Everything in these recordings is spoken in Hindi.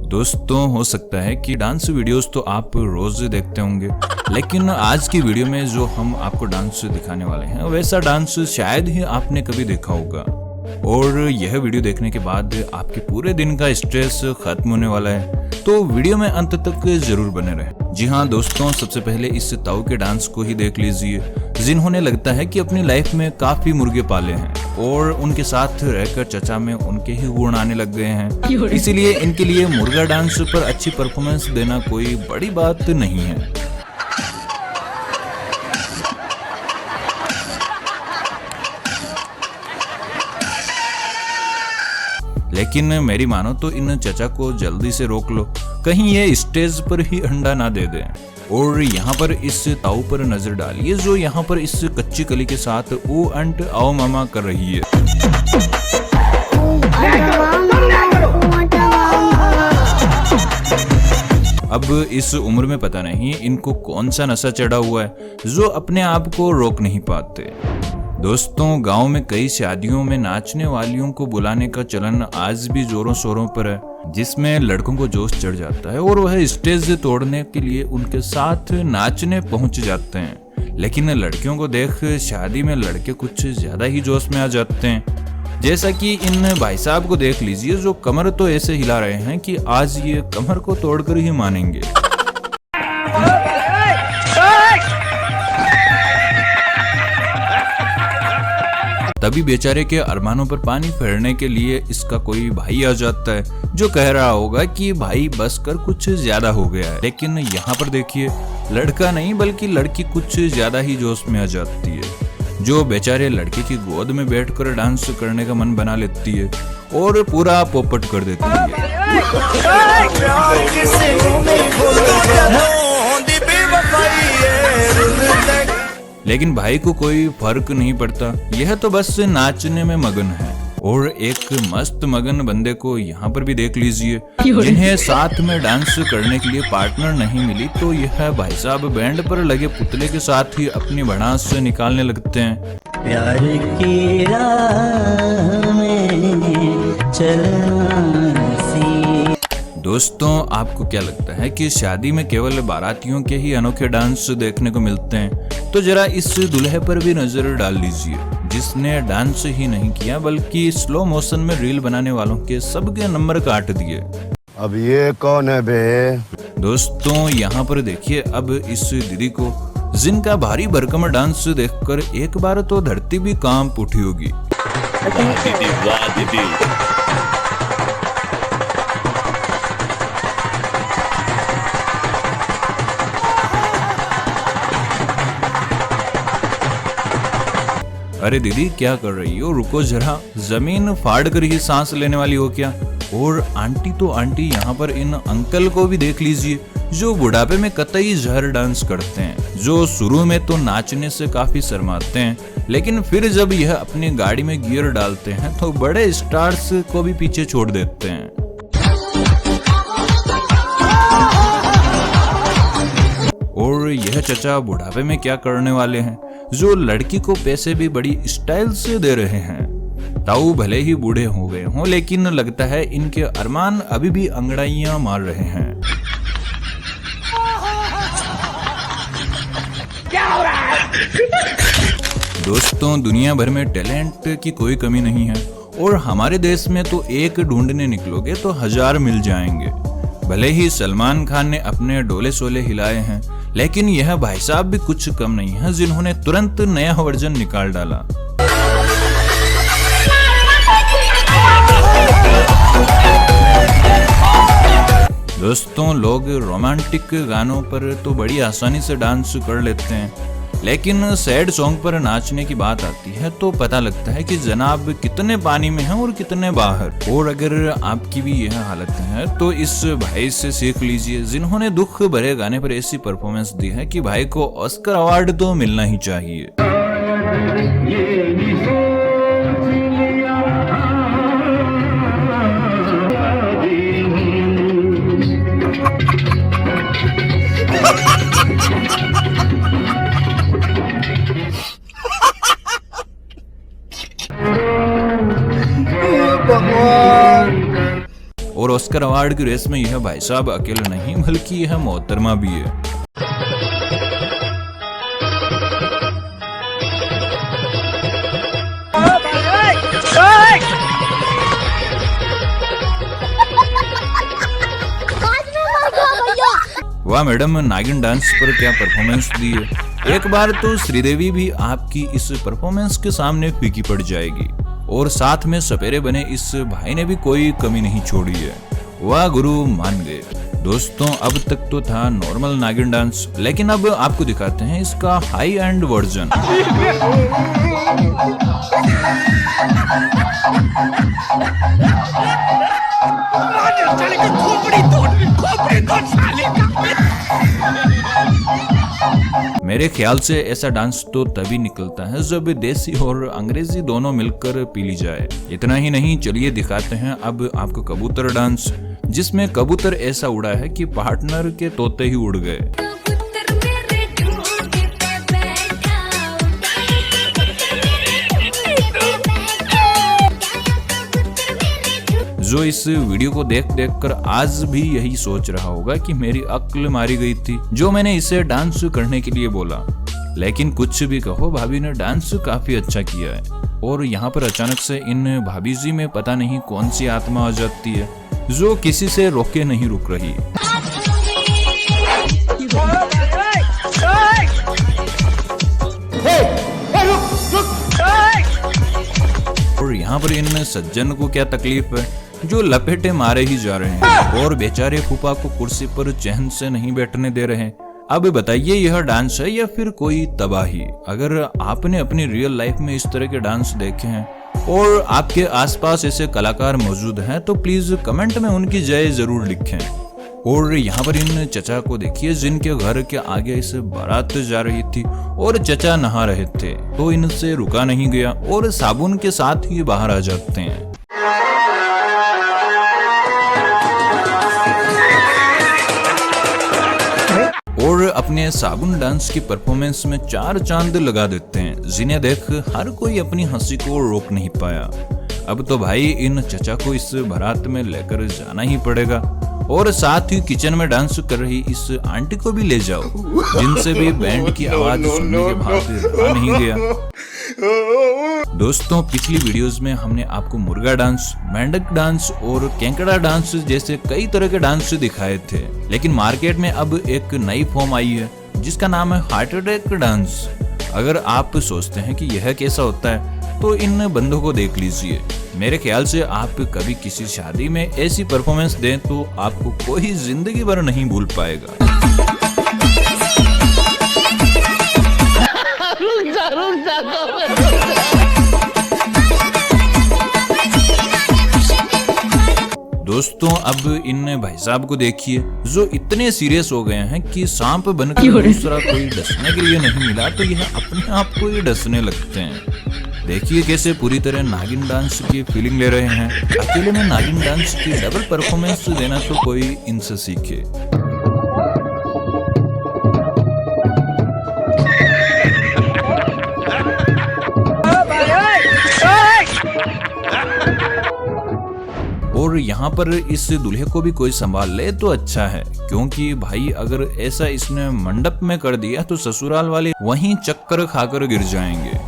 दोस्तों, हो सकता है कि डांस वीडियोस तो आप रोज देखते होंगे, लेकिन आज की वीडियो में जो हम आपको डांस दिखाने वाले हैं वैसा डांस शायद ही आपने कभी देखा होगा। और यह वीडियो देखने के बाद आपके पूरे दिन का स्ट्रेस खत्म होने वाला है, तो वीडियो में अंत तक जरूर बने रहें। जी हाँ दोस्तों, सबसे पहले इस ताऊ के डांस को ही देख लीजिए, जिन्होंने लगता है कि अपनी लाइफ में काफी मुर्गे पाले हैं और उनके साथ रहकर चचा में उनके ही गुण आने लग गए हैं। इसीलिए इनके लिए मुर्गा डांस पर अच्छी परफॉर्मेंस देना कोई बड़ी बात नहीं है। लेकिन मेरी मानो तो इन चचा को जल्दी से रोक लो, कहीं ये स्टेज पर ही अंडा ना दे दें। और यहाँ पर इस ताऊ पर नजर डालिए जो यहाँ पर इस कच्ची कली के साथ ओ अंट आओ मामा कर रही है। अब इस उम्र में पता नहीं इनको कौन सा नशा चढ़ा हुआ है जो अपने आप को रोक नहीं पाते। दोस्तों, गांव में कई शादियों में नाचने वालियों को बुलाने का चलन आज भी जोरों शोरों पर है, जिसमें लड़कों को जोश चढ़ जाता है और वह स्टेज तोड़ने के लिए उनके साथ नाचने पहुंच जाते हैं। लेकिन लड़कियों को देख शादी में लड़के कुछ ज्यादा ही जोश में आ जाते हैं। जैसा कि इन भाई साहब को देख लीजिए जो कमर तो ऐसे हिला रहे हैं कि आज ये कमर को तोड़कर ही मानेंगे। तभी बेचारे के अरमानों पर पानी फेरने के लिए इसका कोई भाई आ जाता है जो कह रहा होगा कि भाई बस कर, कुछ ज्यादा हो गया है। लेकिन यहाँ पर देखिए, लड़का नहीं बल्कि लड़की कुछ ज्यादा ही जोश में आ जाती है, जो बेचारे लड़के की गोद में बैठकर डांस करने का मन बना लेती है और पूरा पोपट कर देती है। लेकिन भाई को कोई फर्क नहीं पड़ता, यह तो बस नाचने में मगन है। और एक मस्त मगन बंदे को यहाँ पर भी देख लीजिए, जिन्हें साथ में डांस करने के लिए पार्टनर नहीं मिली, तो यह भाई साहब बैंड पर लगे पुतले के साथ ही अपनी भड़ास निकालने लगते हैं। प्यार की राह में चलना। दोस्तों, आपको क्या लगता है कि शादी में केवल बारातियों के ही अनोखे डांस देखने को मिलते हैं? तो जरा इस दूल्हे पर भी नजर डाल लीजिए, जिसने डांस ही नहीं किया बल्कि स्लो मोशन में रील बनाने वालों के सबके नंबर काट दिए। अब ये कौन है बे? दोस्तों, यहाँ पर देखिए अब इस दीदी को, जिनका भारी भरकम डांस देखकर एक बार तो धरती भी कांप उठी होगी। वाह दीदी। अरे दीदी, क्या कर रही हो? रुको जरा, जमीन फाड़ कर ही सांस लेने वाली हो क्या? और आंटी तो आंटी, यहाँ पर इन अंकल को भी देख लीजिए जो बुढ़ापे में कतई जहर डांस करते हैं, जो शुरू में तो नाचने से काफी शर्माते हैं, लेकिन फिर जब यह अपनी गाड़ी में गियर डालते हैं तो बड़े स्टार्स को भी पीछे छोड़ देते हैं। और यह चचा बुढ़ापे में क्या करने वाले हैं, जो लड़की को पैसे भी बड़ी स्टाइल से दे रहे हैं। ताऊ भले ही बूढ़े हो गए हों, लेकिन लगता है इनके अरमान अभी भी अंगड़ाइयां मार रहे हैं। क्या हो रहा है? दोस्तों, दुनिया भर में टैलेंट की कोई कमी नहीं है और हमारे देश में तो एक ढूंढने निकलोगे तो 1000 मिल जाएंगे। भले ही सलमान खान ने अपने डोले शोले हिलाए हैं, लेकिन यह भाई साहब भी कुछ कम नहीं है, जिन्होंने तुरंत नया वर्जन निकाल डाला। दोस्तों, लोग रोमांटिक गानों पर तो बड़ी आसानी से डांस कर लेते हैं, लेकिन सैड सॉन्ग पर नाचने की बात आती है तो पता लगता है कि जनाब कितने पानी में हैं और कितने बाहर। और अगर आपकी भी यह हालत है तो इस भाई से सीख लीजिए, जिन्होंने दुख भरे गाने पर ऐसी परफॉर्मेंस दी है कि भाई को ऑस्कर अवार्ड तो मिलना ही चाहिए। ऑस्कर अवार्ड की रेस में यह भाई साहब अकेले नहीं बल्कि यह मोहतरमा भी है। वाह मैडम, नागिन डांस पर क्या परफॉर्मेंस दी है। एक बार तो श्रीदेवी भी आपकी इस परफॉर्मेंस के सामने फीकी पड़ जाएगी और साथ में सपेरे बने इस भाई ने भी कोई कमी नहीं छोड़ी है। वाह गुरु, मान गए। दोस्तों, अब तक तो था नॉर्मल नागिन डांस, लेकिन अब आपको दिखाते हैं इसका हाई एंड वर्जन। मेरे ख्याल से ऐसा डांस तो तभी निकलता है जब देसी और अंग्रेजी दोनों मिलकर पी ली जाए। इतना ही नहीं, चलिए दिखाते हैं अब आपको कबूतर डांस, जिसमें कबूतर ऐसा उड़ा है कि पार्टनर के तोते ही उड़ गए। जो इस वीडियो को देख कर आज भी यही सोच रहा होगा कि मेरी अक्ल मारी गई थी जो मैंने इसे डांस करने के लिए बोला। लेकिन कुछ भी कहो, भाभी ने डांस काफी अच्छा किया है। और यहाँ पर अचानक से इन भाभी जी में पता नहीं कौन सी आत्मा आ जाती है जो किसी से रोके नहीं रुक रही। और यहाँ पर इन सज्जन को क्या तकलीफ है जो लपेटे मारे ही जा रहे हैं और बेचारे फूफा को कुर्सी पर चैन से नहीं बैठने दे रहे हैं। अब बताइए, यह डांस है या फिर कोई तबाही? अगर आपने अपनी रियल लाइफ में इस तरह के डांस देखे हैं और आपके आसपास ऐसे कलाकार मौजूद हैं तो प्लीज कमेंट में उनकी जय जरूर लिखें। और यहाँ पर इन चचा को देखिए जिनके घर के आगे इस बारात जा रही थी और चचा नहा रहे थे तो इनसे रुका नहीं गया और साबुन के साथ ही बाहर आ जाते हैं। और अपने साबुन डांस की परफॉर्मेंस में 4 चांद लगा देते हैं जिन्हें देख हर कोई अपनी हंसी को रोक नहीं पाया। अब तो भाई इन चचा को इस बारात में लेकर जाना ही पड़ेगा और साथ ही किचन में डांस कर रही इस आंटी को भी ले जाओ जिनसे भी बैंड की आवाज सुनने के बाद रहा नहीं गया। दोस्तों, पिछली वीडियोस में हमने आपको मुर्गा डांस, मेंढक डांस और केंकड़ा डांस जैसे कई तरह के डांस दिखाए थे, लेकिन मार्केट में अब एक नई फॉर्म आई है जिसका नाम है हार्ट अटैक डांस। अगर आप सोचते हैं कि यह कैसा होता है तो इन बंदों को देख लीजिए। मेरे ख्याल से आप कभी किसी शादी में ऐसी परफॉर्मेंस दें तो आपको कोई जिंदगी भर नहीं भूल पाएगा। दोस्तों, अब इन भाई साहब को देखिए जो इतने सीरियस हो गए हैं कि सांप बनकर दूसरा कोई डसने के लिए नहीं मिला तो यह अपने आप को ही डसने लगते हैं। देखिए कैसे पूरी तरह नागिन डांस की फीलिंग ले रहे हैं। अकेले में नागिन डांस की डबल परफॉर्मेंस देना तो कोई इनसे सीखे। और यहाँ पर इस दूल्हे को भी कोई संभाल ले तो अच्छा है, क्योंकि भाई अगर ऐसा इसने मंडप में कर दिया तो ससुराल वाले वहीं चक्कर खाकर गिर जाएंगे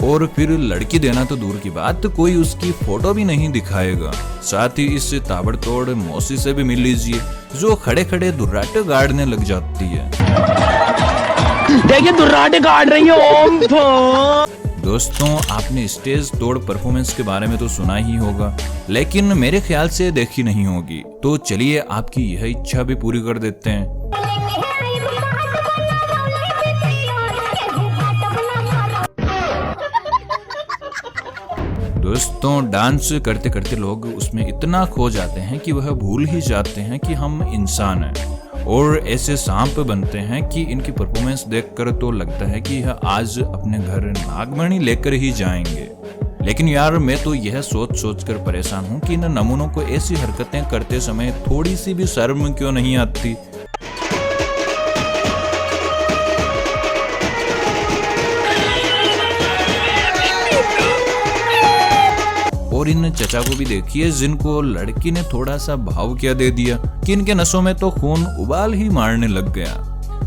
और फिर लड़की देना तो दूर की बात, कोई उसकी फोटो भी नहीं दिखाएगा। साथ ही इस ताबड़तोड़ मौसी से भी मिल लीजिए जो खड़े खड़े दुर्राटे गाड़ने लग जाती है। देखिए दुर्राटे गाड़ रही है ओम। दोस्तों, आपने स्टेज तोड़ परफॉर्मेंस के बारे में तो सुना ही होगा, लेकिन मेरे ख्याल से देखी नहीं होगी। तो चलिए आपकी यह इच्छा भी पूरी कर देते हैं। दोस्तों, डांस करते करते लोग उसमें इतना खो जाते हैं कि वह भूल ही जाते हैं कि हम इंसान हैं और ऐसे सांप बनते हैं कि इनकी परफॉर्मेंस देखकर तो लगता है कि यह आज अपने घर नागमणि लेकर ही जाएंगे। लेकिन यार, मैं तो यह सोच कर परेशान हूँ कि इन नमूनों को ऐसी हरकतें करते समय थोड़ी सी भी शर्म क्यों नहीं आती। और इन चचा को भी देखिए जिनको लड़की ने थोड़ा सा भाव क्या दे दिया कि इनके नसों में तो खून उबाल ही मारने लग गया।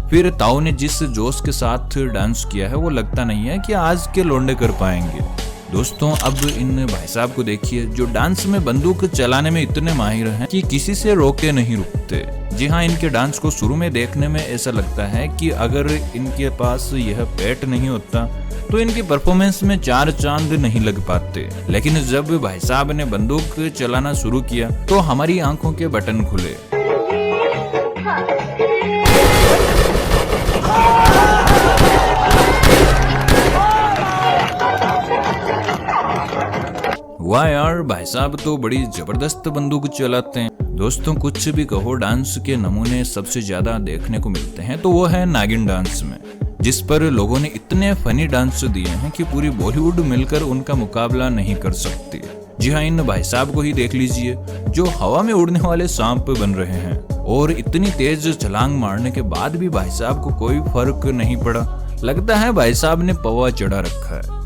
फिर ताऊ ने जिस जोश के साथ डांस किया है वो लगता नहीं है कि आज के लौंडे कर पाएंगे। दोस्तों अब इन भाई साहब को देखिए जो डांस में बंदूक चलाने में इतने माहिर हैं कि किसी से रोके नहीं रुकते। जी हाँ, इनके डांस को शुरू में देखने में ऐसा लगता है कि अगर इनके पास यह पेट नहीं होता तो इनकी परफॉर्मेंस में 4 चांद नहीं लग पाते। लेकिन जब भाई साहब ने बंदूक चलाना शुरू किया तो हमारी आंखों के बटन खुले। वाह यार, भाई साहब तो बड़ी जबरदस्त बंदूक चलाते हैं। दोस्तों कुछ भी कहो, डांस के नमूने सबसे ज्यादा देखने को मिलते हैं तो वो है नागिन डांस में, जिस पर लोगों ने इतने फनी डांस दिए हैं कि पूरी बॉलीवुड मिलकर उनका मुकाबला नहीं कर सकती। जी हाँ, इन भाई साहब को ही देख लीजिए जो हवा में उड़ने वाले सांप बन रहे हैं और इतनी तेज छलांग मारने के बाद भी भाई साहब को कोई फर्क नहीं पड़ा। लगता है भाई साहब ने पवा चढ़ा रखा है।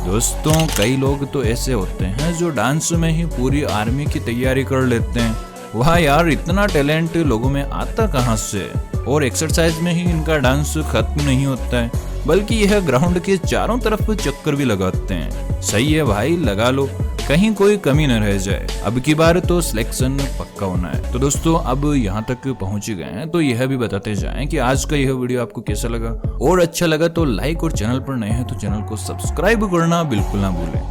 दोस्तों कई लोग तो ऐसे होते हैं जो डांस में ही पूरी आर्मी की तैयारी कर लेते हैं। वाह यार, इतना टैलेंट लोगों में आता कहां से। और एक्सरसाइज में ही इनका डांस खत्म नहीं होता है, बल्कि यह ग्राउंड के चारों तरफ चक्कर भी लगाते हैं। सही है भाई, लगा लो, कहीं कोई कमी न रह जाए। अब की बार तो सिलेक्शन पक्का होना है। तो दोस्तों अब यहाँ तक पहुंच गए हैं तो यह भी बताते जाएं कि आज का यह वीडियो आपको कैसा लगा, और अच्छा लगा तो लाइक, और चैनल पर नए हैं तो चैनल को सब्सक्राइब करना बिल्कुल ना भूलें।